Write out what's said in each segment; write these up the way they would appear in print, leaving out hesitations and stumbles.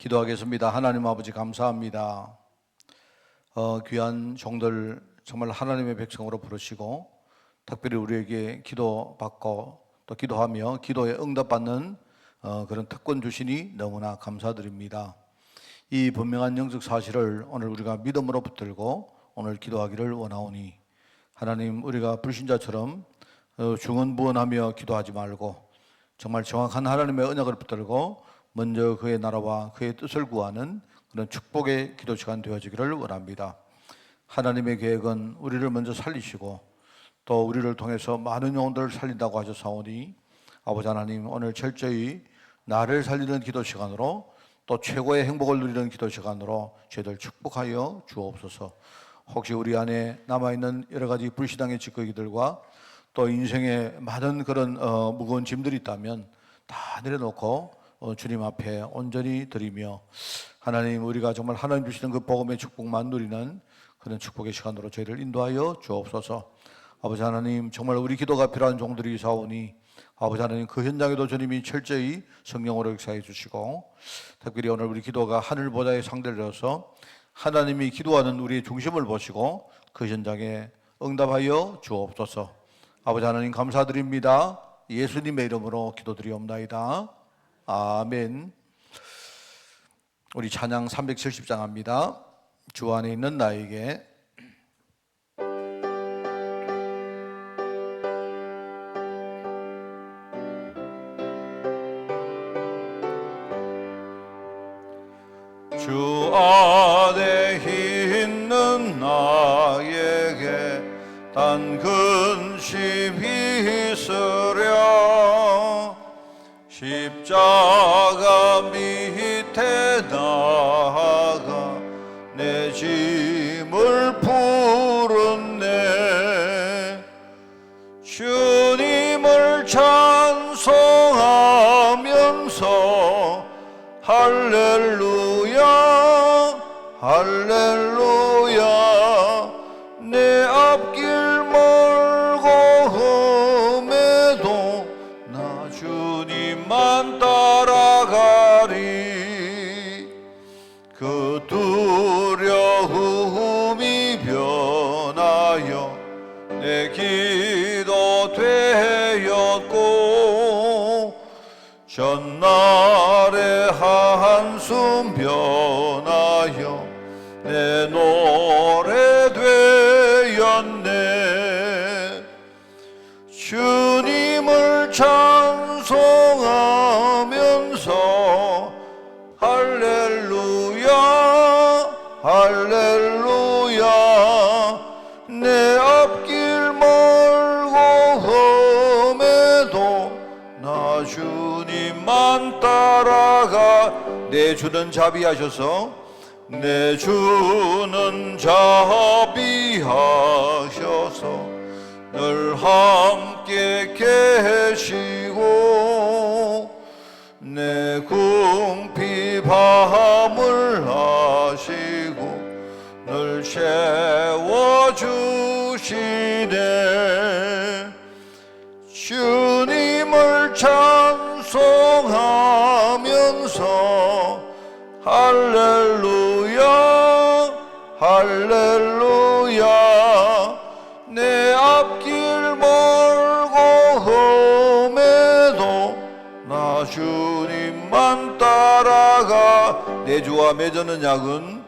기도하겠습니다. 하나님 아버지 감사합니다. 귀한 종들 정말 하나님의 백성으로 부르시고 특별히 우리에게 기도받고 또 기도하며 기도에 응답받는 그런 특권 주시니 너무나 감사드립니다. 이 분명한 영적 사실을 오늘 우리가 믿음으로 붙들고 오늘 기도하기를 원하오니 하나님, 우리가 불신자처럼 중언부언하며 기도하지 말고 정말 정확한 하나님의 언약을 붙들고 먼저 그의 나라와 그의 뜻을 구하는 그런 축복의 기도 시간 되어지기를 원합니다. 하나님의 계획은 우리를 먼저 살리시고 또 우리를 통해서 많은 영혼들을 살린다고 하셨사오니 아버지 하나님, 오늘 철저히 나를 살리는 기도 시간으로 또 최고의 행복을 누리는 기도 시간으로 저희들 축복하여 주옵소서. 혹시 우리 안에 남아있는 여러 가지 불신앙의 찌꺼기들과 또 인생에 많은 그런 무거운 짐들이 있다면 다 내려놓고 주님 앞에 온전히 드리며 하나님, 우리가 정말 하나님 주시는 그 복음의 축복만 누리는 그런 축복의 시간으로 저희를 인도하여 주옵소서. 아버지 하나님, 정말 우리 기도가 필요한 종들이 사오니 아버지 하나님, 그 현장에도 주님이 철저히 성령으로 역사해 주시고 특별히 오늘 우리 기도가 하늘보다의 상대를 해서 하나님이 기도하는 우리의 중심을 보시고 그 현장에 응답하여 주옵소서. 아버지 하나님 감사드립니다. 예수님의 이름으로 기도드리옵나이다. 아멘. 우리 찬양 370장 합니다. 주 안에 있는 나에게. 주 안에 있는 나에게 단 근심이 있으랴. 십자가 밑에 나아가 내 짐을 풀었네. 주님을 찬송하면서 할렐루야 할렐루야. 내 앞길 멀고 험해도 나 주님만 따라가리. 그 두려움이 변하여 내 기도 되었고 전날의 한숨 변하여 내 노래 되었네. 주님을 찬송하면서 할렐루야 할렐루야. 내 앞길 멀고 험해도 나 주님만 따라가. 내 주는 자비하셔서 내 주는 자비하셔서 늘 함께 계시고 내 궁핍함을 하시고 늘 채워주시네. 주님을 찬송하면서 할렐루야 할렐루야. 내 앞길 멀고 험해도 나 주님만 따라가. 내 주와 맺은 언약은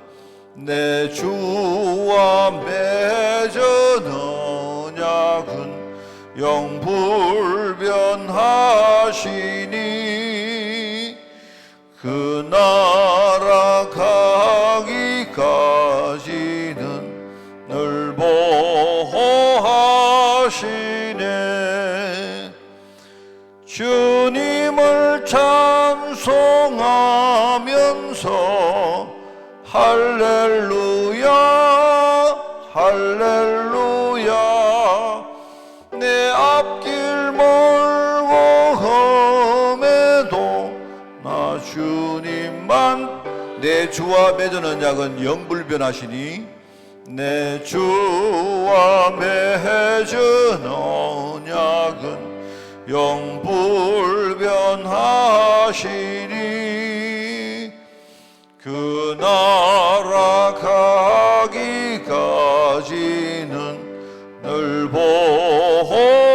내 주와 맺은 언약은 영불변하시니 그 나라 가기까지는 늘 보호하시네. 주님을 찬송하면서 할렐루야 할렐루야. 내 앞길 멀고 험해도 나 주님만. 내 주와 맺은 언약은 영불변하시니 내 주와 맺은 언약은 영불변하시니 그 나라 가기까지는 늘 보호하시되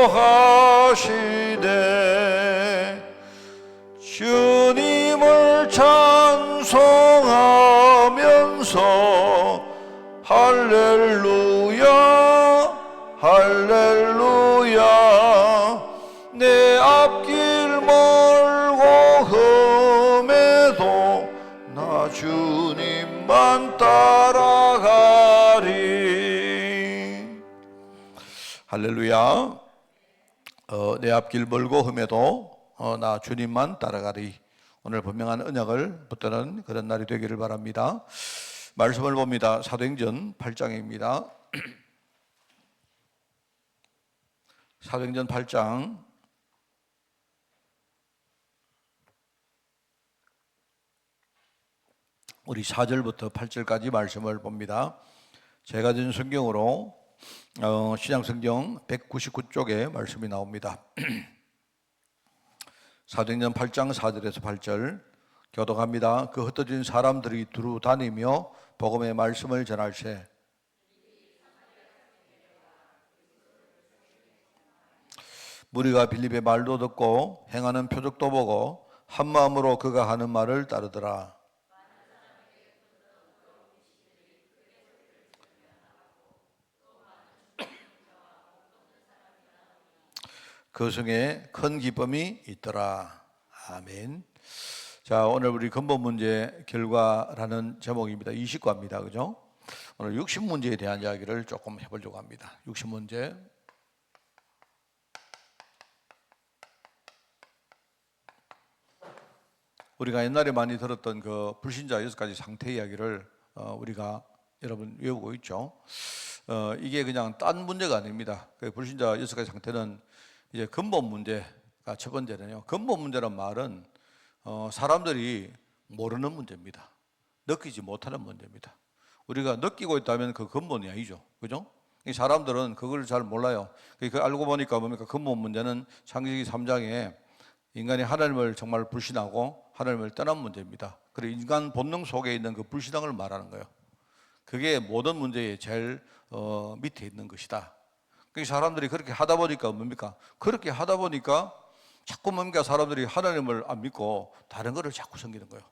주님을 찬송하면서 할렐루야 할렐루야 내 앞길 멀고 험해도 나 주님만 따라가리. 할렐루야. 내 앞길 멀고 험해도 나 주님만 따라가리. 오늘 분명한 언약을 붙드는 그런 날이 되기를 바랍니다. 말씀을 봅니다. 사도행전 8장입니다. 사도행전 8장 우리 4절부터 8절까지 말씀을 봅니다. 제가 든 성경으로 신약성경 199쪽에 말씀이 나옵니다. 사도행전 8장 4절에서 8절 교독합니다. 그 흩어진 사람들이 두루 다니며 복음의 말씀을 전할세 무리가 빌립의 말도 듣고 행하는 표적도 보고 한 마음으로 그가 하는 말을 따르더라. 그 성에 큰 기쁨이 있더라. 아멘. 자, 오늘 우리 근본 문제 결과라는 제목입니다. 20과입니다. 그죠? 오늘 60문제에 대한 이야기를 조금 해보려고 합니다. 60문제. 우리가 옛날에 많이 들었던 그 불신자 6가지 상태 이야기를 우리가 여러분 외우고 있죠. 이게 그냥 딴 문제가 아닙니다. 그 불신자 6가지 상태는 이제 근본 문제가 첫 번째는요. 근본 문제란 말은 사람들이 모르는 문제입니다. 느끼지 못하는 문제입니다. 우리가 느끼고 있다면 그 근본이 아니죠. 그죠? 이 사람들은 그걸 잘 몰라요. 그 알고 보니까 뭡니까? 근본 문제는 창세기 3장에 인간이 하나님을 정말 불신하고 하나님을 떠난 문제입니다. 그리고 인간 본능 속에 있는 그 불신앙을 말하는 거예요. 그게 모든 문제의 제일 밑에 있는 것이다. 그 사람들이 그렇게 하다 보니까 뭡니까? 그렇게 하다 보니까 자꾸 뭡니까? 사람들이 하나님을 안 믿고 다른 것을 자꾸 섬기는 거예요.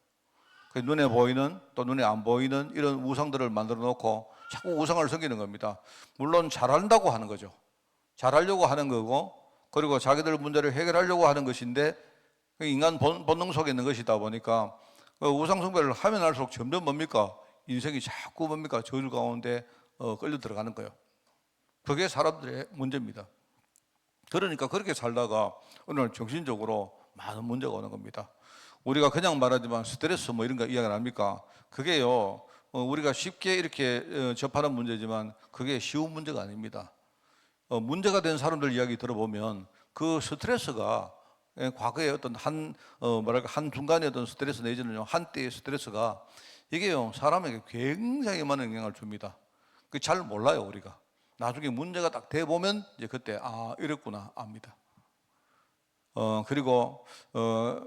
눈에 보이는 또 눈에 안 보이는 이런 우상들을 만들어 놓고 자꾸 우상을 섬기는 겁니다. 물론 잘한다고 하는 거죠. 잘하려고 하는 거고, 그리고 자기들 문제를 해결하려고 하는 것인데 인간 본능 속에 있는 것이다 보니까 우상 숭배를 하면 할수록 점점 뭡니까? 인생이 자꾸 뭡니까? 저주 가운데 끌려 들어가는 거예요. 그게 사람들의 문제입니다. 그러니까 그렇게 살다가 오늘 정신적으로 많은 문제가 오는 겁니다. 우리가 그냥 말하지만 스트레스 뭐 이런 거 이야기를 합니까? 그게요, 우리가 쉽게 이렇게 접하는 문제지만 그게 쉬운 문제가 아닙니다. 문제가 된 사람들 이야기 들어보면 그 스트레스가 과거에 어떤 한 중간의 어떤 스트레스 내지는 한때의 스트레스가 이게요, 사람에게 굉장히 많은 영향을 줍니다. 그 잘 몰라요, 우리가. 나중에 문제가 딱 돼 보면 이제 그때 이랬구나 압니다. 그리고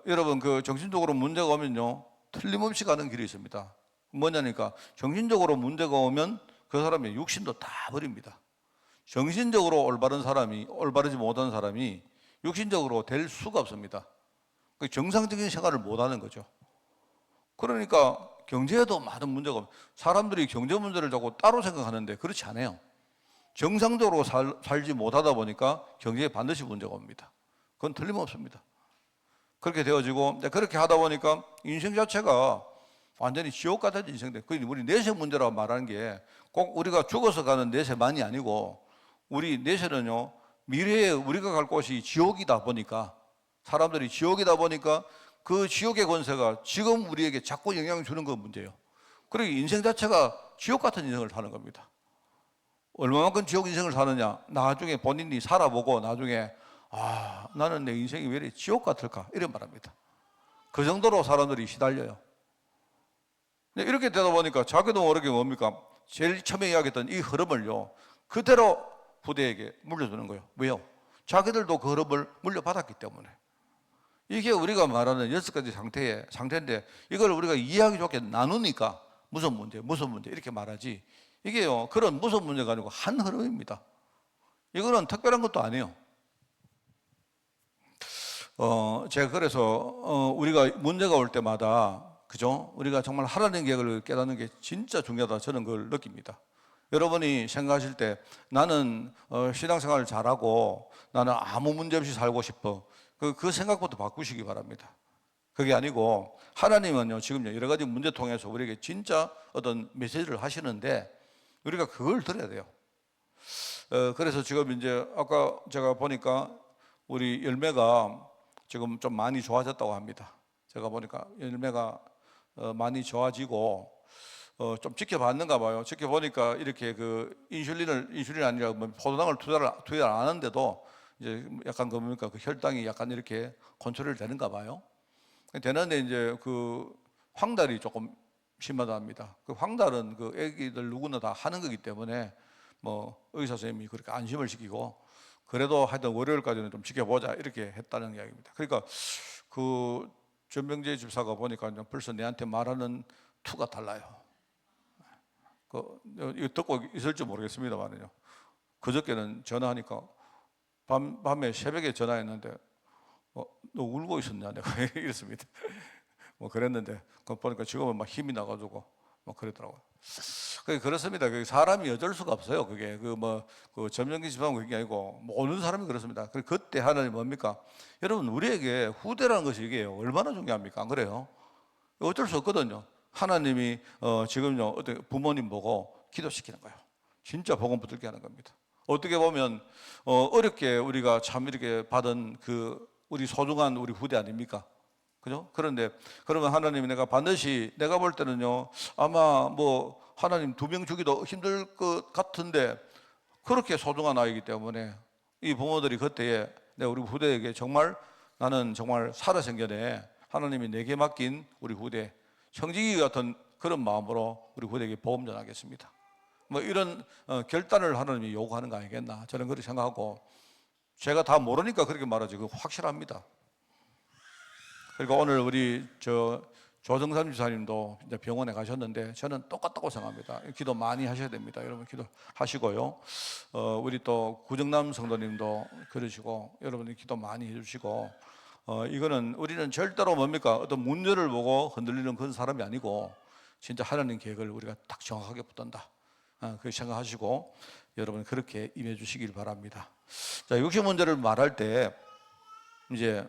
여러분 그 정신적으로 문제가 오면요 틀림없이 가는 길이 있습니다. 뭐냐니까 정신적으로 문제가 오면 그 사람의 육신도 다 버립니다. 정신적으로 올바른 사람이 올바르지 못한 사람이 육신적으로 될 수가 없습니다. 정상적인 생활을 못하는 거죠. 그러니까 경제에도 많은 문제가 오면 사람들이 경제 문제를 자꾸 따로 생각하는데 그렇지 않아요. 정상적으로 살지 못하다 보니까 경제에 반드시 문제가 옵니다. 그건 틀림없습니다. 그렇게 되어지고 그렇게 하다 보니까 인생 자체가 완전히 지옥 같은 인생들. 우리 내세 문제라고 말하는 게 꼭 우리가 죽어서 가는 내세만이 아니고 우리 내세는요 미래에 우리가 갈 곳이 지옥이다 보니까 사람들이 지옥이다 보니까 그 지옥의 권세가 지금 우리에게 자꾸 영향을 주는 건 문제예요. 그리고 인생 자체가 지옥 같은 인생을 사는 겁니다. 얼마만큼 지옥 인생을 사느냐? 나중에 본인이 살아보고 나중에 나는 내 인생이 왜 이렇게 지옥 같을까? 이런 말합니다. 그 정도로 사람들이 시달려요. 이렇게 되다 보니까 자기도 모르게 뭡니까? 제일 처음에 이야기했던 이 흐름을요 그대로 후대에게 물려주는 거예요. 왜요? 자기들도 그 흐름을 물려받았기 때문에. 이게 우리가 말하는 6가지 상태인데 이걸 우리가 이해하기 좋게 나누니까 무슨 문제 이렇게 말하지, 이게요 그런 무슨 문제가 아니고 한 흐름입니다. 이거는 특별한 것도 아니에요. 제가 그래서 우리가 문제가 올 때마다, 그죠? 우리가 정말 하나님 계획을 깨닫는 게 진짜 중요하다, 저는 그걸 느낍니다. 여러분이 생각하실 때 나는 신앙생활을 잘하고 나는 아무 문제 없이 살고 싶어, 그 생각부터 바꾸시기 바랍니다. 그게 아니고 하나님은요 지금 여러 가지 문제 통해서 우리에게 진짜 어떤 메시지를 하시는데 우리가 그걸 들어야 돼요. 그래서 지금 이제 아까 제가 보니까 우리 열매가 지금 좀 많이 좋아졌다고 합니다. 제가 보니까 열매가 많이 좋아지고 좀 지켜봤는가 봐요. 지켜보니까 이렇게 그 인슐린 아니라 뭐 포도당을 투여를 안 하는데도 이제 약간 그 혈당이 약간 이렇게 컨트롤 되는가 봐요. 되는데 이제 그 황달이 조금 심하답니다. 그 황달은 그 애기들 누구나 다 하는 거기 때문에 뭐 의사 선생님이 그렇게 안심을 시키고 그래도 하여튼 월요일까지는 좀 지켜보자 이렇게 했다는 이야기입니다. 그러니까 그 전명재 집사가 보니까 벌써 내한테 말하는 투가 달라요. 이거 듣고 있을지 모르겠습니다만요. 그저께는 전화하니까 밤에 새벽에 전화했는데 너 울고 있었냐 내가 이랬습니다. 뭐 그랬는데 그 보니까 지금은 막 힘이 나가지고 뭐 그러더라고요. 그렇습니다. 사람이 어쩔 수가 없어요. 그게 그 전명기 집사하고 그게 아니고 뭐 오는 사람이 그렇습니다. 그때 하나님 뭡니까? 여러분 우리에게 후대라는 것이 이게 얼마나 중요합니까? 안 그래요? 어쩔 수 없거든요. 하나님이 지금요 어떻게 부모님 보고 기도시키는 거예요. 진짜 복음 붙들게 하는 겁니다. 어떻게 보면 어렵게 우리가 참 이렇게 받은 그 우리 소중한 우리 후대 아닙니까? 그죠? 그런데 그러면 하나님이 내가 반드시 내가 볼 때는요 아마 뭐 하나님 2명 주기도 힘들 것 같은데 그렇게 소중한 아이기 때문에 이 부모들이 그때에 내가 우리 후대에게 정말 나는 정말 살아생전에 하나님이 내게 맡긴 우리 후대 청지기 같은 그런 마음으로 우리 후대에게 복음 전하겠습니다. 뭐 이런 결단을 하나님이 요구하는 거 아니겠나, 저는 그렇게 생각하고 제가 다 모르니까 그렇게 말하지 그거 확실합니다. 그리고 오늘 우리 조정삼 집사님도 이제 병원에 가셨는데 저는 똑같다고 생각합니다. 기도 많이 하셔야 됩니다. 여러분 기도하시고요. 우리 또 구정남 성도님도 그러시고 여러분이 기도 많이 해주시고 이거는 우리는 절대로 뭡니까 어떤 문제를 보고 흔들리는 그런 사람이 아니고 진짜 하나님 계획을 우리가 딱 정확하게 붙든다. 그렇게 생각하시고 여러분 그렇게 임해 주시길 바랍니다. 자, 육신 문제를 말할 때 이제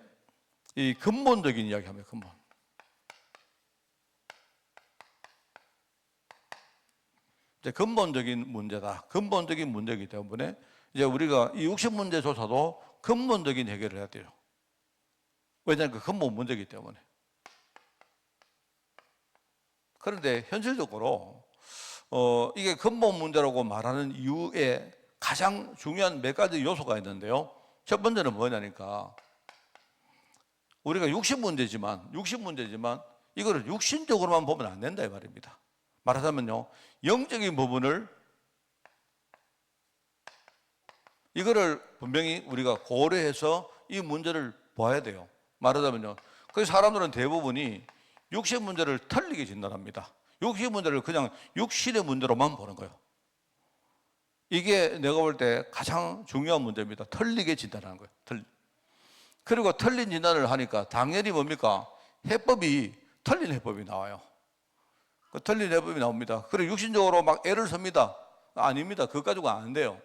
이 근본적인 이야기 합니다. 근본. 이제 근본적인 문제다. 근본적인 문제이기 때문에 이제 우리가 이 육신 문제조차도 근본적인 해결을 해야 돼요. 왜냐하면 그 근본 문제이기 때문에. 그런데 현실적으로 이게 근본 문제라고 말하는 이유에 가장 중요한 몇 가지 요소가 있는데요. 첫 번째는 뭐냐니까 우리가 육신 문제지만 이거를 육신적으로만 보면 안 된다 이 말입니다. 말하자면요 영적인 부분을 이거를 분명히 우리가 고려해서 이 문제를 봐야 돼요. 말하자면요 그 사람들은 대부분이 육신 문제를 틀리게 진단합니다. 육신 문제를 그냥 육신의 문제로만 보는 거예요. 이게 내가 볼 때 가장 중요한 문제입니다. 틀리게 진단하는 거예요. 그리고 틀린 진단을 하니까 당연히 뭡니까? 틀린 해법이 나와요. 그 틀린 해법이 나옵니다. 그리고 육신적으로 막 애를 씁니다. 아닙니다. 그것 가지고 안 돼요.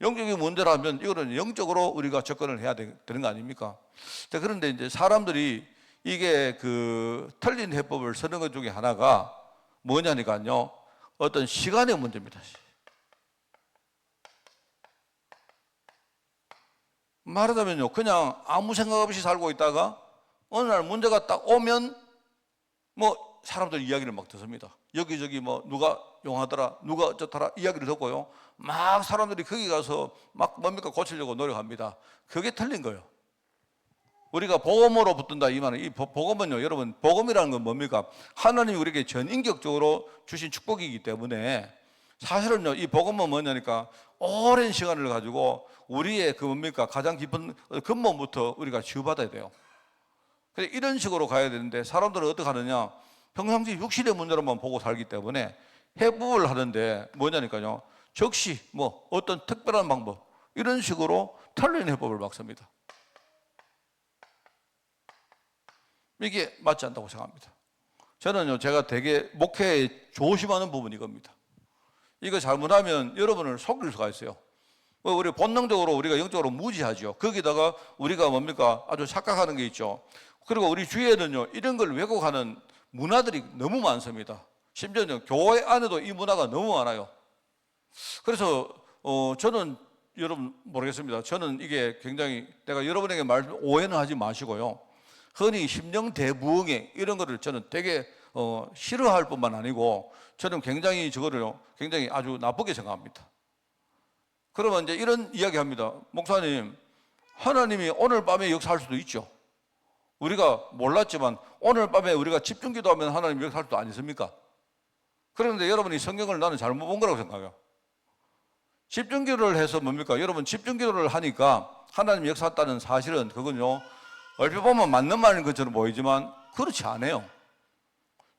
영적인 문제라면 이거는 영적으로 우리가 접근을 해야 되는 거 아닙니까? 자, 그런데 이제 사람들이 이게 그 틀린 해법을 쓰는 것 중에 하나가 뭐냐니까요. 어떤 시간의 문제입니다. 말하자면요 그냥 아무 생각 없이 살고 있다가 어느 날 문제가 딱 오면 뭐 사람들 이야기를 막 듣습니다. 여기저기 뭐 누가 용하더라 누가 어쩌더라 이야기를 듣고요 막 사람들이 거기 가서 막 뭡니까 고치려고 노력합니다. 그게 틀린 거예요. 우리가 복음으로 붙든다 이 말은 이 복음은요 여러분 복음이라는 건 뭡니까? 하나님이 우리에게 전인격적으로 주신 축복이기 때문에 사실은요 이 복음은 뭐냐니까 오랜 시간을 가지고 우리의 그 뭡니까 가장 깊은 근본부터 우리가 치유받아야 돼요. 이런 식으로 가야 되는데 사람들은 어떻게 하느냐? 평상시 육신의 문제로만 보고 살기 때문에 해법을 하는데 뭐냐니까요. 적시 뭐 어떤 특별한 방법 이런 식으로 틀린 해법을 막 씁니다. 이게 맞지 않다고 생각합니다. 저는요, 제가 되게 목회에 조심하는 부분이 이겁니다. 이거 잘못하면 여러분을 속일 수가 있어요. 우리 본능적으로 우리가 영적으로 무지하죠. 거기다가 우리가 뭡니까? 아주 착각하는 게 있죠. 그리고 우리 주위에는요, 이런 걸 왜곡하는 문화들이 너무 많습니다. 심지어는 교회 안에도 이 문화가 너무 많아요. 그래서 저는 여러분 모르겠습니다. 저는 이게 굉장히 내가 여러분에게 오해는 하지 마시고요. 흔히 심령 대부흥회 이런 거를 저는 되게 싫어할 뿐만 아니고 저는 굉장히 저거를요, 굉장히 아주 나쁘게 생각합니다. 그러면 이제 이런 이야기 합니다. 목사님, 하나님이 오늘 밤에 역사할 수도 있죠. 우리가 몰랐지만 오늘 밤에 우리가 집중 기도하면 하나님이 역사할 수도 아니십니까? 그런데 여러분이 성경을 나는 잘못 본 거라고 생각해요. 집중 기도를 해서 뭡니까? 여러분 집중 기도를 하니까 하나님이 역사했다는 사실은 그건요, 얼핏 보면 맞는 말인 것처럼 보이지만 그렇지 않아요.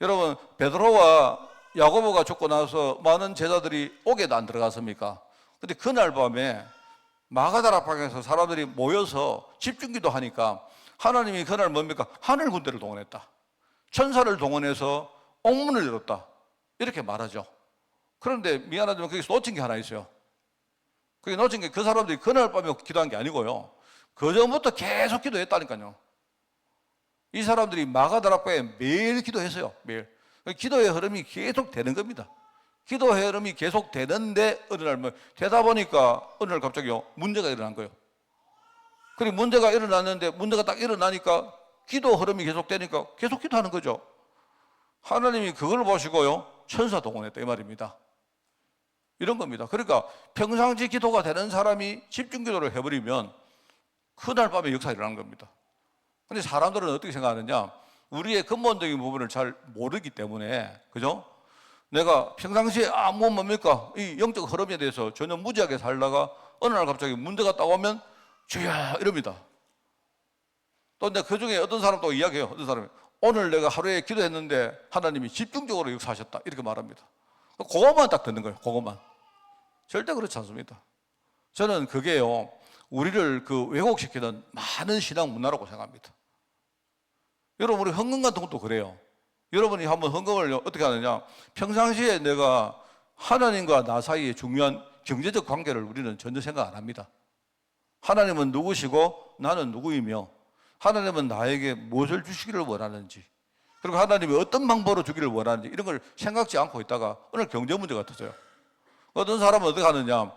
여러분 베드로와 야고보가 죽고 나서 많은 제자들이 옥에도 안 들어갔습니까? 근데 그날 밤에 마가다락방에서 사람들이 모여서 집중기도 하니까 하나님이 그날 뭡니까? 하늘 군대를 동원했다. 천사를 동원해서 옥문을 열었다. 이렇게 말하죠. 그런데 미안하지만 거기서 놓친 게 하나 있어요. 그게 놓친 게 그 사람들이 그날 밤에 기도한 게 아니고요. 그 전부터 계속 기도했다니까요. 이 사람들이 마가다락방에 매일 기도했어요. 매일. 기도의 흐름이 계속 되는 겁니다. 기도의 흐름이 계속 되는데 어느 날 뭐 되다 보니까 어느 날 갑자기요, 문제가 일어난 거예요. 그리고 문제가 일어났는데 문제가 딱 일어나니까 기도 흐름이 계속 되니까 계속 기도하는 거죠. 하나님이 그걸 보시고요, 천사 동원했다 이 말입니다. 이런 겁니다. 그러니까 평상시 기도가 되는 사람이 집중 기도를 해버리면 그날 밤에 역사가 일어나는 겁니다. 근데 사람들은 어떻게 생각하느냐? 우리의 근본적인 부분을 잘 모르기 때문에, 그죠? 내가 평상시에 뭡니까? 이 영적 흐름에 대해서 전혀 무지하게 살다가 어느 날 갑자기 문제가 딱 오면 주야 이럽니다. 또 근데 그 중에 어떤 사람 또 이야기해요. 어떤 사람이 오늘 내가 하루에 기도했는데 하나님이 집중적으로 역사하셨다 이렇게 말합니다. 그것만 딱 듣는 거예요. 그것만. 절대 그렇지 않습니다. 저는 그게요, 우리를 왜곡시키는 많은 신앙 문화라고 생각합니다. 여러분 우리 헌금 같은 것도 그래요. 여러분이 한번 헌금을 어떻게 하느냐? 평상시에 내가 하나님과 나 사이에 중요한 경제적 관계를 우리는 전혀 생각 안 합니다. 하나님은 누구시고 나는 누구이며 하나님은 나에게 무엇을 주시기를 원하는지, 그리고 하나님이 어떤 방법으로 주기를 원하는지 이런 걸 생각지 않고 있다가 오늘 경제 문제가 터져요. 어떤 사람은 어떻게 하느냐?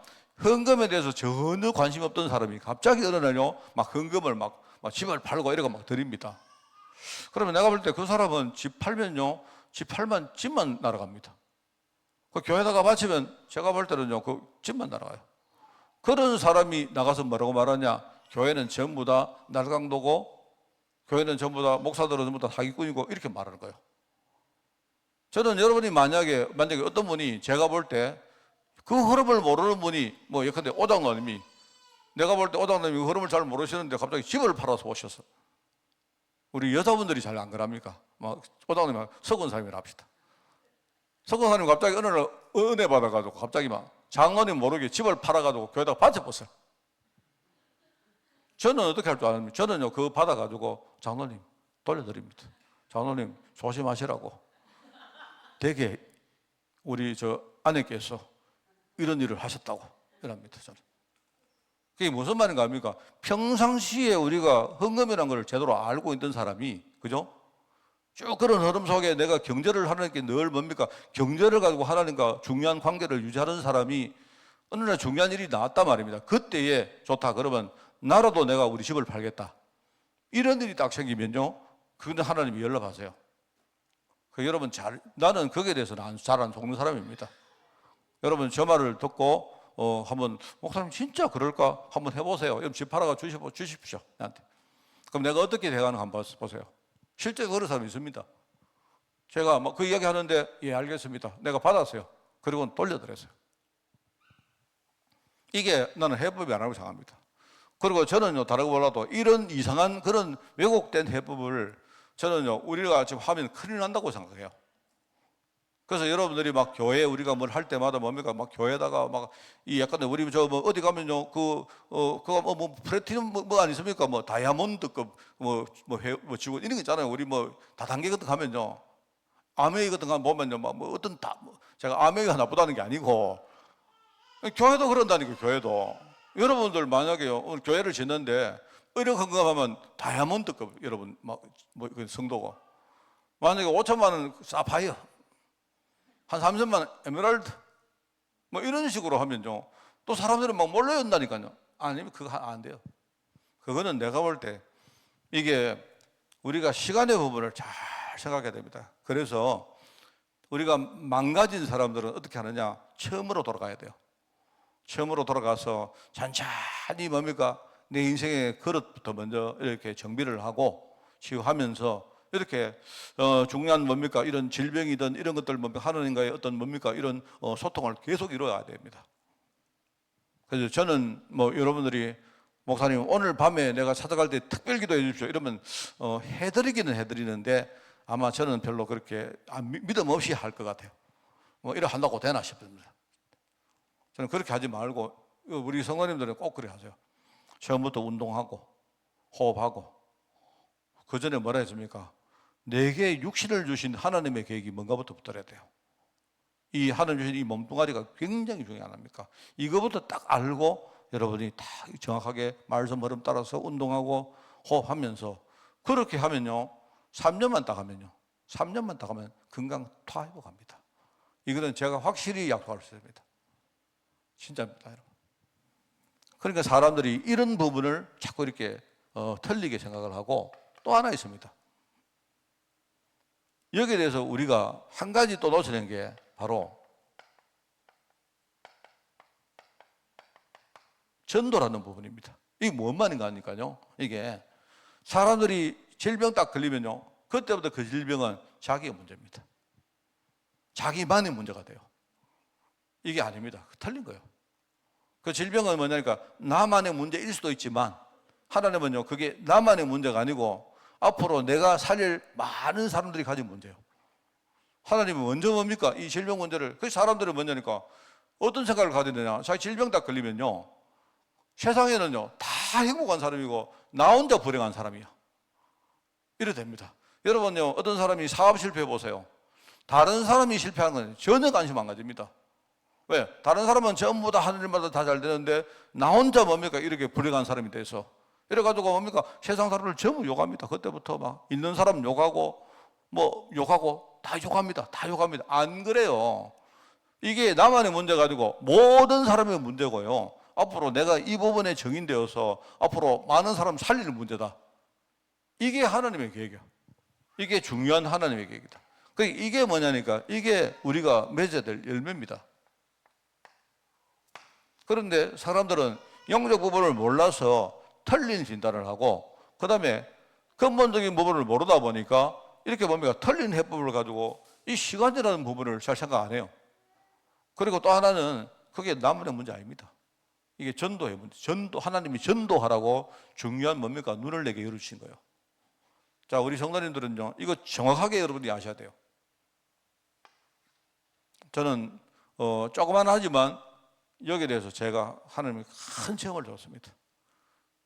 헌금에 대해서 전혀 관심 없던 사람이 갑자기 어느 날요, 막 헌금을 막 집을 팔고 이러고 막 드립니다. 그러면 내가 볼 때 그 사람은 집 팔면요, 집 팔만 집만 날아갑니다. 그 교회다가 바치면 제가 볼 때는요, 그 집만 날아가요. 그런 사람이 나가서 뭐라고 말하냐? 교회는 전부 다 날강도고, 교회는 전부 다, 목사들은 전부 다 사기꾼이고, 이렇게 말하는 거예요. 저는 여러분이 만약에 어떤 분이 제가 볼 때 그 흐름을 모르는 분이, 뭐 예컨대 오장로님이, 내가 볼 때 오장로님이 그 흐름을 잘 모르시는데 갑자기 집을 팔아서 오셨어. 우리 여자분들이 잘 안 그럽니까? 막 오장로님 석원사님이라 합시다. 석원사님 갑자기 어느 날 은혜 받아가지고 갑자기 막 장로님 모르게 집을 팔아가지고 교회다가 바쳐봤어요. 저는 어떻게 할 줄 아십니까? 저는요, 그거 받아가지고 장로님 돌려드립니다. 장로님 조심하시라고. 되게 우리 아내께서 이런 일을 하셨다고 이랍니다. 저는. 그게 무슨 말인가 합니까? 평상시에 우리가 헌금이라는 걸 제대로 알고 있던 사람이, 그죠? 쭉 그런 흐름 속에 내가 경제를 하나님께 늘 뭡니까? 경제를 가지고 하나님과 중요한 관계를 유지하는 사람이 어느 날 중요한 일이 나왔단 말입니다. 그때에 좋다 그러면 나라도 내가 우리 집을 팔겠다. 이런 일이 딱 생기면요, 그건 하나님이 연락하세요. 여러분 나는 거기에 대해서는 잘 안 속는 사람입니다. 여러분 저 말을 듣고 한번 목사님 진짜 그럴까 한번 해보세요. 여러분 집 팔아가 주십시오 나한테. 그럼 내가 어떻게 대가는 한번 보세요. 실제 그런 사람이 있습니다. 제가 막 그 이야기 하는데 예 알겠습니다. 내가 받았어요. 그리고 돌려드렸어요. 이게 나는 해법이 아니라고 생각합니다. 그리고 저는요, 다른 거 몰라도 이런 이상한 그런 왜곡된 해법을 저는요, 우리가 지금 하면 큰일 난다고 생각해요. 그래서 여러분들이 막 교회 우리가 뭘 할 때마다 뭡니까? 막 교회다가 막 이 약간 우리 저 뭐 어디 가면요 그거 뭐 플래티넘 뭐 아니십니까? 뭐 다이아몬드급 뭐 지고 이런 거 있잖아요. 우리 뭐 다단계 같은 거 가면요. 아메이 같은 거 보면요. 막 뭐 어떤 제가 아메이가 나쁘다는 게 아니고 교회도 그런다니까 교회도. 여러분들 만약에요 오늘 교회를 짓는데 이렇게 건강하면 다이아몬드급 여러분 뭐 성도가 만약에 5천만 원 사파이어 한 3천만 원 에메랄드 뭐 이런 식으로 하면요 또 사람들은 막 몰려온다니까요. 아니면 그거 안 돼요. 그거는 내가 볼 때 이게 우리가 시간의 부분을 잘 생각해야 됩니다. 그래서 우리가 망가진 사람들은 어떻게 하느냐, 처음으로 돌아가야 돼요. 처음으로 돌아가서 천천히 뭡니까 내 인생의 그릇부터 먼저 이렇게 정비를 하고 치유하면서 이렇게 중요한 뭡니까 이런 질병이든 이런 것들 뭡니까 하나님과의 어떤 뭡니까 이런 소통을 계속 이루어야 됩니다. 그래서 저는 뭐 여러분들이 목사님 오늘 밤에 내가 찾아갈 때 특별 기도해 주십시오 이러면 해드리기는 해드리는데 아마 저는 별로 그렇게 믿음 없이 할 것 같아요. 뭐 이래 한다고 되나 싶습니다. 저는 그렇게 하지 말고 우리 성도님들은 꼭 그래 하세요. 처음부터 운동하고 호흡하고 그 전에 뭐라 했습니까? 내게 육신을 주신 하나님의 계획이 뭔가부터 붙들어야 돼요. 이 하나님 주신 이 몸뚱아리가 굉장히 중요한 겁니까? 이거부터 딱 알고 여러분이 다 정확하게 말씀 흐름 따라서 운동하고 호흡하면서 그렇게 하면요 3년만 딱 하면 건강 다 회복합니다. 이거는 제가 확실히 약속할 수 있습니다. 진짜입니다, 여러분. 그러니까 사람들이 이런 부분을 자꾸 이렇게 틀리게 생각을 하고 또 하나 있습니다. 여기에 대해서 우리가 한 가지 또 놓치는 게 바로 전도라는 부분입니다. 이게 뭔 말인가 하니까요. 이게 사람들이 질병 딱 걸리면요. 그때부터 그 질병은 자기의 문제입니다. 자기만의 문제가 돼요. 이게 아닙니다. 틀린 거예요. 그 질병은 뭐냐니까 나만의 문제일 수도 있지만 하나님은요 그게 나만의 문제가 아니고 앞으로 내가 살릴 많은 사람들이 가진 문제예요. 하나님은 먼저 뭡니까? 이 질병 문제를 그 사람들은 뭐냐니까 어떤 생각을 가져야 되냐? 자기 질병 딱 걸리면요 세상에는요 다 행복한 사람이고 나 혼자 불행한 사람이야. 이래 됩니다. 여러분요 어떤 사람이 사업 실패해 보세요. 다른 사람이 실패하는 건 전혀 관심 안 가집니다. 왜? 다른 사람은 전부 다 하는 일마다 다 잘 되는데 나 혼자 뭡니까? 이렇게 불행한 사람이 돼서 이래가지고 뭡니까? 세상 사람을 전부 욕합니다. 그때부터 막 있는 사람 욕하고 뭐 욕하고 다 욕합니다. 다 욕합니다. 안 그래요. 이게 나만의 문제가 아니고 모든 사람의 문제고요. 앞으로 내가 이 부분에 정인되어서 앞으로 많은 사람 살릴 문제다. 이게 하나님의 계획이야. 이게 중요한 하나님의 계획이다. 이게 뭐냐니까 이게 우리가 맺어야 될 열매입니다. 그런데 사람들은 영적 부분을 몰라서 틀린 진단을 하고 그 다음에 근본적인 부분을 모르다 보니까 이렇게 뭡니까 틀린 해법을 가지고 이 시간이라는 부분을 잘 생각 안 해요. 그리고 또 하나는 그게 나만의 문제 아닙니다. 이게 전도의 문제. 하나님이 전도하라고 중요한 뭡니까 눈을 내게 열어주신 거예요. 자, 우리 성도님들은요 이거 정확하게 여러분이 아셔야 돼요. 저는 조그만 하지만 여기에 대해서 제가 하나님이 큰 체험을 줬습니다.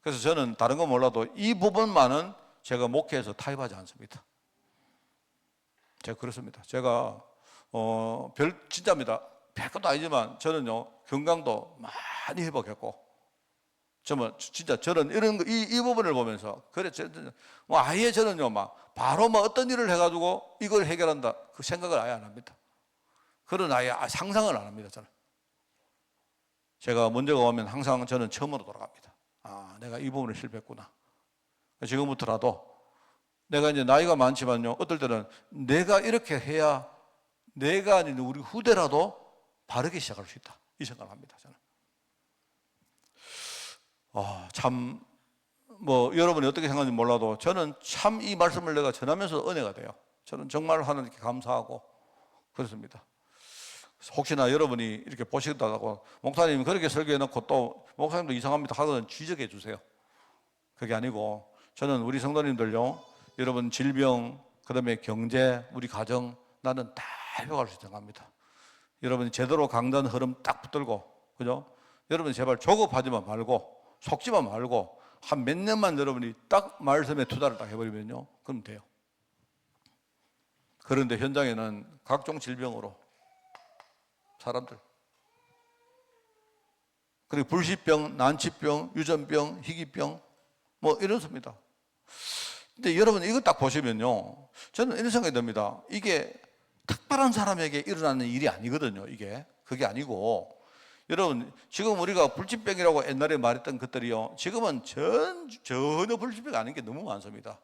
그래서 저는 다른 건 몰라도 이 부분만은 제가 목회에서 타협하지 않습니다. 제가 그렇습니다. 제가 진짜입니다. 100%도 아니지만 저는요 건강도 많이 회복했고 진짜 저는 이런 이 부분을 보면서 그래 뭐 아예 저는요 막 바로 뭐 어떤 일을 해가지고 이걸 해결한다 그 생각을 아예 안 합니다. 그런 아예 상상을 안 합니다. 저는 제가 문제가 오면 항상 저는 처음으로 돌아갑니다. 아, 내가 이 부분을 실패했구나. 지금부터라도 내가 이제 나이가 많지만요, 어떨 때는 내가 이렇게 해야 내가 아닌 우리 후대라도 바르게 시작할 수 있다. 이 생각을 합니다. 저는. 참, 여러분이 어떻게 생각하는지 몰라도 저는 참 이 말씀을 내가 전하면서 은혜가 돼요. 저는 정말 하나님께 감사하고 그렇습니다. 혹시나 여러분이 이렇게 보시다고 목사님이 그렇게 설교해놓고 또 목사님도 이상합니다 하거든 지적해 주세요. 그게 아니고 저는 우리 성도님들요, 여러분 질병, 그다음에 경제, 우리 가정 나는 다 회복할 수 있다고 생각합니다. 여러분이 제대로 강단 흐름 딱 붙들고, 그죠? 여러분 제발 조급하지만 말고 속지만 말고 한 몇 년만 여러분이 딱 말씀에 투자를 딱 해버리면요, 그럼 돼요. 그런데 현장에는 각종 질병으로 사람들, 그리고 불시병, 난치병, 유전병, 희귀병 뭐 이렇습니다. 근데 여러분 이거 딱 보시면요, 저는 이런 생각이 듭니다. 이게 특별한 사람에게 일어나는 일이 아니거든요. 이게 그게 아니고, 여러분 지금 우리가 불치병이라고 옛날에 말했던 것들이요, 지금은 전혀 불치병이 아닌 게 너무 많습니다.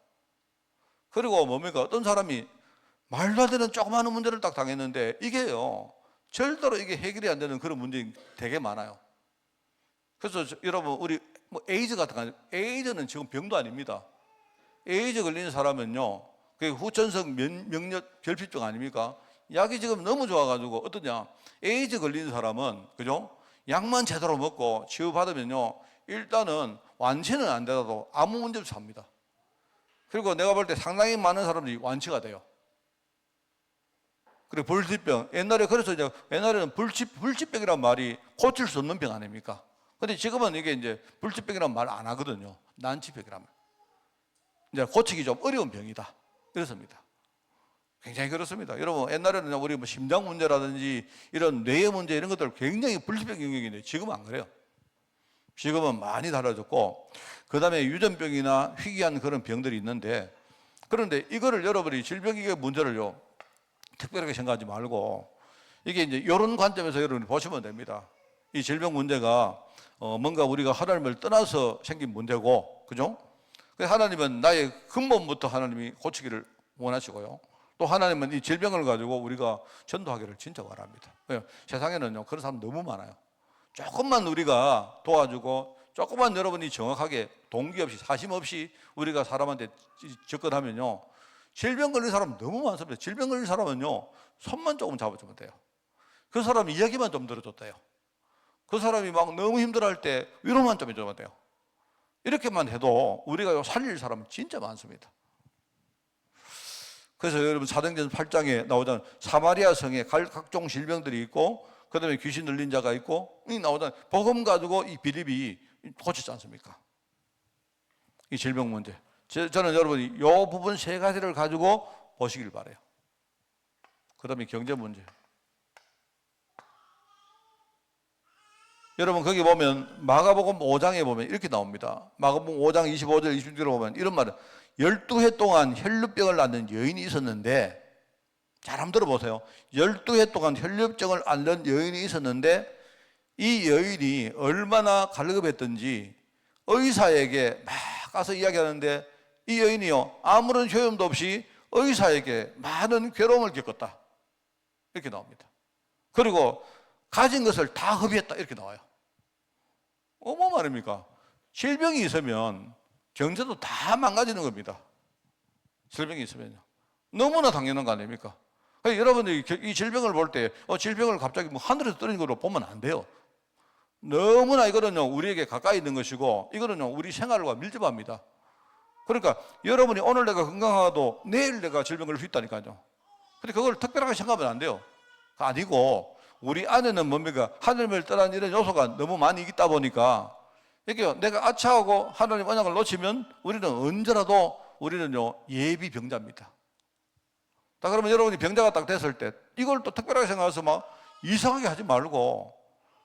그리고 뭡니까, 어떤 사람이 말도 안 되는 조그마한 문제를 딱 당했는데 이게요 절대로 이게 해결이 안 되는 그런 문제가 되게 많아요. 그래서 여러분 우리 뭐 에이즈 같은 거, 에이즈는 지금 병도 아닙니다. 에이즈 걸리는 사람은요, 그게 후천성 면역 결핍증 아닙니까? 약이 지금 너무 좋아가지고 어떠냐, 에이즈 걸리는 사람은, 그죠? 약만 제대로 먹고 치유받으면요, 일단은 완치는 안 되더라도 아무 문제 없이 삽니다. 그리고 내가 볼 때 상당히 많은 사람들이 완치가 돼요. 그리고 불치병, 옛날에 그래서 이제 옛날에는 불치병이란 말이 고칠 수 없는 병 아닙니까? 근데 지금은 이게 이제 불치병이란 말 안 하거든요. 난치병이란 말. 이제 고치기 좀 어려운 병이다. 그렇습니다. 굉장히 그렇습니다. 여러분 옛날에는 우리 뭐 심장 문제라든지 이런 뇌의 문제 이런 것들 굉장히 불치병 영역인데 지금은 안 그래요. 지금은 많이 달라졌고, 그 다음에 유전병이나 희귀한 그런 병들이 있는데, 그런데 이거를 여러분이 질병의 문제를요 특별하게 생각하지 말고, 이게 이제 이런 관점에서 여러분이 보시면 됩니다. 이 질병 문제가 뭔가 우리가 하나님을 떠나서 생긴 문제고, 그죠? 하나님은 나의 근본부터 하나님이 고치기를 원하시고요, 또 하나님은 이 질병을 가지고 우리가 전도하기를 진짜 원합니다. 세상에는요 그런 사람 너무 많아요. 조금만 우리가 도와주고, 조금만 여러분이 정확하게 동기 없이 사심 없이 우리가 사람한테 접근하면요, 질병 걸린 사람 너무 많습니다. 질병 걸린 사람은요 손만 조금 잡아주면 돼요. 그 사람 이야기만 좀 들어줬대요. 그 사람이 막 너무 힘들어할 때 위로만 좀 해주면 돼요. 이렇게만 해도 우리가 살릴 사람은 진짜 많습니다. 그래서 여러분 사도행전 8장에 나오잖아요. 사마리아 성에 각종 질병들이 있고, 그 다음에 귀신 들린 자가 있고, 이 나오잖아요. 복음 가지고 이 빌립이 고치지 않습니까? 이 질병 문제. 저는 여러분이 이 부분 세 가지를 가지고 보시길 바라요. 그 다음에 경제 문제. 여러분 거기 보면 마가복음 5장에 보면 이렇게 나옵니다. 마가복음 5장 25절 26절에 보면 이런 말을, 12해 동안 혈루병을 앓는 여인이 있었는데, 잘 한번 들어보세요. 12해 동안 혈루병을 앓는 여인이 있었는데, 이 여인이 얼마나 갈급했던지 의사에게 막 가서 이야기하는데, 이 여인이요 아무런 효험도 없이 의사에게 많은 괴로움을 겪었다, 이렇게 나옵니다. 그리고 가진 것을 다 허비했다, 이렇게 나와요. 뭐 말입니까? 질병이 있으면 경제도 다 망가지는 겁니다. 질병이 있으면요. 너무나 당연한 거 아닙니까? 여러분들이 이 질병을 볼 때 질병을 갑자기 뭐 하늘에서 떨어진 걸로 보면 안 돼요. 너무나 이거는요 우리에게 가까이 있는 것이고, 이거는요 우리 생활과 밀접합니다. 그러니까 여러분이 오늘 내가 건강하도 내일 내가 질병 걸릴 수 있다니까요. 근데 그걸 특별하게 생각하면 안 돼요. 아니고 우리 안에는 뭡니까? 하늘을 떠난 이런 요소가 너무 많이 있다 보니까, 이게 내가 아차하고 하나님 언약을 놓치면 우리는 언제라도 우리는요 예비 병자입니다. 자, 그러면 여러분이 병자가 딱 됐을 때 이걸 또 특별하게 생각해서 막 이상하게 하지 말고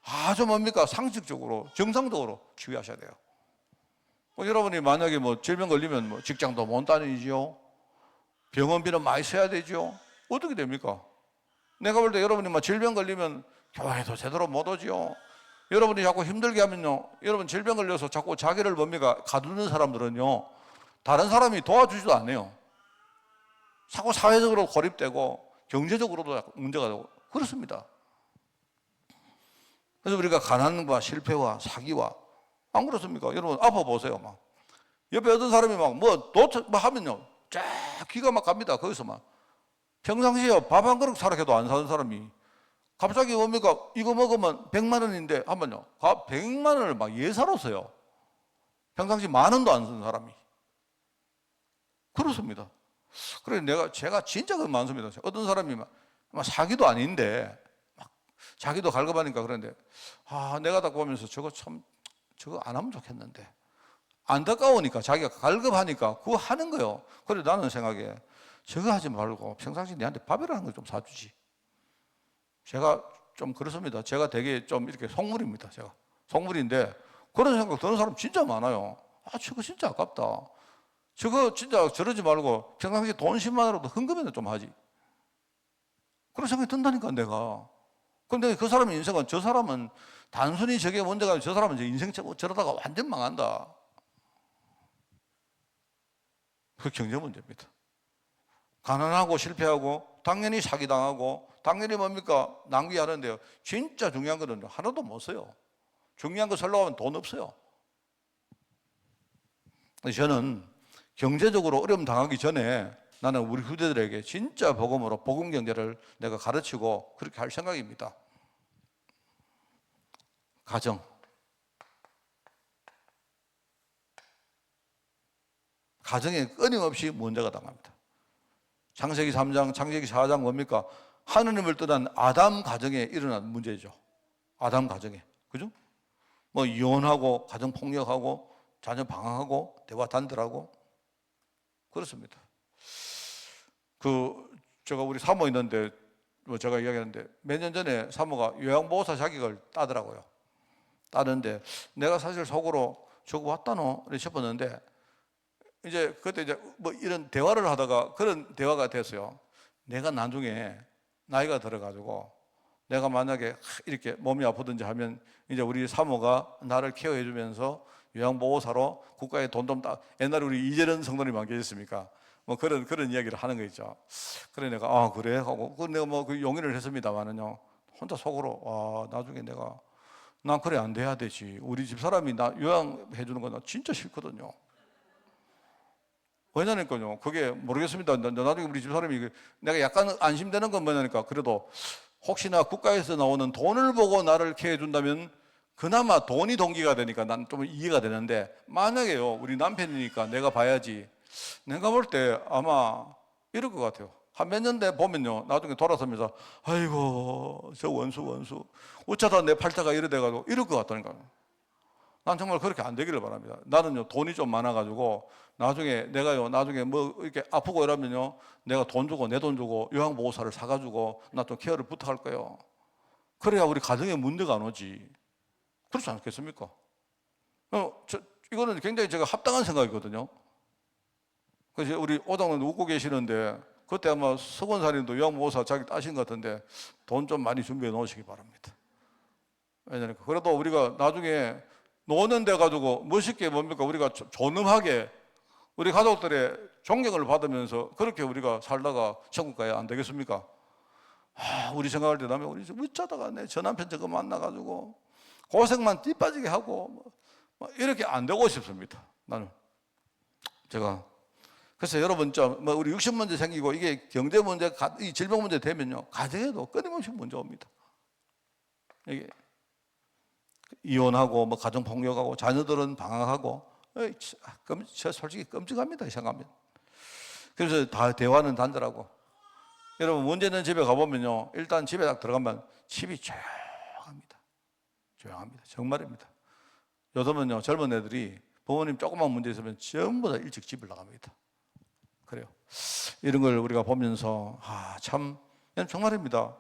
아주 뭡니까? 상식적으로 정상적으로 치유하셔야 돼요. 여러분이 만약에 뭐 질병 걸리면 뭐 직장도 못 다니지요, 병원비는 많이 써야 되죠. 어떻게 됩니까? 내가 볼 때 여러분이 막 질병 걸리면 교회도 제대로 못 오지요. 여러분이 자꾸 힘들게 하면요, 여러분 질병 걸려서 자꾸 자기를 뭡니까? 가두는 사람들은요 다른 사람이 도와주지도 않아요. 자꾸 사회적으로 고립되고 경제적으로도 문제가 되고 그렇습니다. 그래서 우리가 가난과 실패와 사기와, 안 그렇습니까? 여러분 아파 보세요. 막 옆에 어떤 사람이 막 뭐 하면요 쫙 기가 막 갑니다. 거기서 막 평상시에 밥 한 그릇 사락해도 안 사는 사람이 갑자기 뭡니까? 이거 먹으면 100만 원인데 한번요. 100만 원을 막 예사로 써요. 평상시 10,000원도 안 쓰는 사람이. 그렇습니다. 그래 제가 진짜 그 많습니다. 어떤 사람이 막 사기도 아닌데 막 자기도 갈급하니까 그런데 내가 딱 보면서 저거 안 하면 좋겠는데 안타까우니까 자기가 갈급하니까 그거 하는 거예요. 그래 나는 생각에 저거 하지 말고 평상시 내한테 밥이라는 걸 좀 사주지. 제가 좀 그렇습니다. 제가 되게 좀 이렇게 속물입니다. 제가 속물인데 그런 생각 드는 사람 진짜 많아요. 저거 진짜 아깝다. 저거 진짜 저러지 말고 평상시에 돈 10만 원으로도 헌금이나 좀 하지. 그런 생각이 든다니까 내가. 근데 그 사람의 인생은 저 사람은 단순히 저게 문제가 아니라 저 사람은 인생 저러다가 완전 망한다. 그 경제 문제입니다. 가난하고 실패하고 당연히 사기당하고 당연히 뭡니까? 낭비하는데요. 진짜 중요한 거는 하나도 못 써요. 중요한 거 살려고 하면 돈 없어요. 저는 경제적으로 어려움 당하기 전에 나는 우리 후대들에게 진짜 복음으로 복음 경제를 내가 가르치고 그렇게 할 생각입니다. 가정. 가정에 끊임없이 문제가 당합니다. 창세기 3장, 창세기 4장 뭡니까? 하느님을 떠난 아담 가정에 일어난 문제죠. 아담 가정에. 그죠? 이혼하고, 가정 폭력하고, 자녀 방황하고, 대화 단절하고. 그렇습니다. 제가 우리 사모 있는데, 제가 이야기하는데, 몇 년 전에 사모가 요양보호사 자격을 따더라고요. 따는데, 내가 사실 속으로 저거 왔다노? 싶었는데, 그때 이런 대화를 하다가 그런 대화가 됐어요. 내가 나중에 나이가 들어가지고 내가 만약에 이렇게 몸이 아프든지 하면 이제 우리 사모가 나를 케어해주면서 요양보호사로 국가에 돈 좀 옛날에 우리 이재련 성도님 안 계셨습니까? 그런 이야기를 하는 거 있죠. 그래 내가 그래 하고 내가 그 용인을 했습니다만은요. 혼자 속으로 나중에 난 그래 안 돼야 되지. 우리 집 사람이 나 요양해 주는 건 나 진짜 싫거든요. 왜냐니까요. 그게 모르겠습니다. 나중에 우리 집사람이 내가 약간 안심되는 건 뭐냐니까. 그래도 혹시나 국가에서 나오는 돈을 보고 나를 케어해 준다면 그나마 돈이 동기가 되니까 난 좀 이해가 되는데 만약에요. 우리 남편이니까 내가 봐야지. 내가 볼 때 아마 이럴 것 같아요. 한 몇 년 돼 보면요. 나중에 돌아서면서 아이고 저 원수 어쩌다 내 팔자가 이래 돼가지고 이럴 것 같다니까요. 난 정말 그렇게 안 되기를 바랍니다. 나는요, 돈이 좀 많아가지고, 나중에 이렇게 아프고 이러면요, 내가 돈 주고, 내 돈 주고, 요양보호사를 사가지고, 나 좀 케어를 부탁할 거예요. 그래야 우리 가정에 문제가 안 오지. 그렇지 않겠습니까? 이거는 굉장히 제가 합당한 생각이거든요. 그래서 우리 오당은 웃고 계시는데, 그때 아마 서건사님도 요양보호사 자기 따신 것 같은데, 돈 좀 많이 준비해 놓으시기 바랍니다. 왜냐니까. 그래도 우리가 나중에 노년 돼가지고 멋있게 우리가 존엄하게 우리 가족들의 존경을 받으면서 그렇게 우리가 살다가 천국 가야 안 되겠습니까? 우리 생각할 때 나면 우리 어쩌다가 내 저 남편 저거 만나가지고 고생만 뒷빠지게 하고 이렇게 안 되고 싶습니다. 나는 그래서 여러분 우리 육신 문제 생기고 이게 경제 문제, 이 질병 문제 되면요 가정에도 끊임없이 문제 옵니다. 이게 이혼하고 가정 폭력하고 자녀들은 방황하고 솔직히 끔찍합니다. 생각하면. 그래서 다 대화는 단절하고. 여러분 문제 있는 집에 가보면요 일단 집에 딱 들어가면 집이 조용합니다. 조용합니다. 정말입니다. 요즘은요 젊은 애들이 부모님 조그만 문제 있으면 전부 다 일찍 집을 나갑니다. 그래요. 이런 걸 우리가 보면서 참 정말입니다.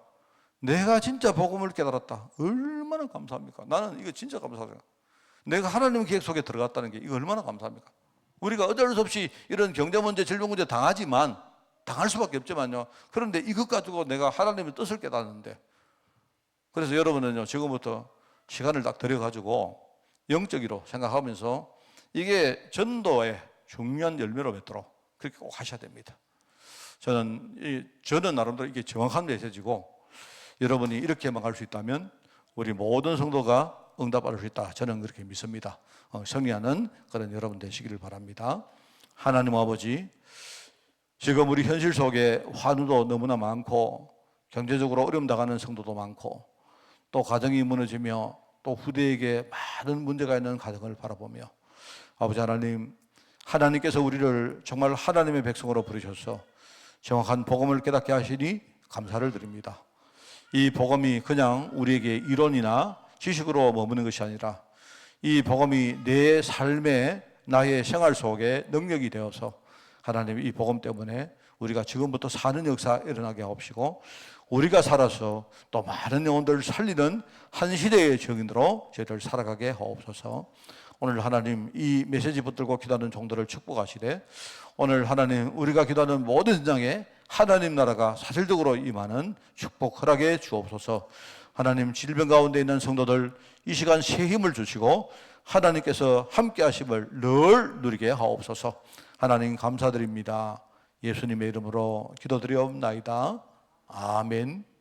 내가 진짜 복음을 깨달았다. 얼마나 감사합니까? 나는 이거 진짜 감사해요. 내가 하나님 계획 속에 들어갔다는 게 이거 얼마나 감사합니까? 우리가 어쩔 수 없이 이런 경제 문제, 질병 문제 당할 수밖에 없지만요. 그런데 이것 가지고 내가 하나님의 뜻을 깨닫는데 그래서 여러분은요 지금부터 시간을 딱 들여가지고 영적으로 생각하면서 이게 전도의 중요한 열매로 맺도록 그렇게 꼭 하셔야 됩니다. 저는 나름대로 이게 정확한 메시지고 여러분이 이렇게만 갈 수 있다면 우리 모든 성도가 응답할 수 있다. 저는 그렇게 믿습니다. 승리하는 그런 여러분 되시기를 바랍니다. 하나님 아버지, 지금 우리 현실 속에 환우도 너무나 많고 경제적으로 어려움 당하는 성도도 많고 또 가정이 무너지며 또 후대에게 많은 문제가 있는 가정을 바라보며 아버지 하나님, 하나님께서 우리를 정말 하나님의 백성으로 부르셔서 정확한 복음을 깨닫게 하시니 감사를 드립니다. 이 복음이 그냥 우리에게 이론이나 지식으로 머무는 것이 아니라 이 복음이 내 삶의 나의 생활 속에 능력이 되어서 하나님 이 복음 때문에 우리가 지금부터 사는 역사 일어나게 하옵시고 우리가 살아서 또 많은 영혼들을 살리는 한 시대의 증인으로 저희들 살아가게 하옵소서. 오늘 하나님 이 메시지 붙들고 기도하는 종들을 축복하시되 오늘 하나님 우리가 기도하는 모든 현장에 하나님 나라가 사실적으로 임하는 축복 허락해 주옵소서. 하나님 질병 가운데 있는 성도들 이 시간 새 힘을 주시고 하나님께서 함께 하심을 늘 누리게 하옵소서. 하나님 감사드립니다. 예수님의 이름으로 기도드리옵나이다. 아멘.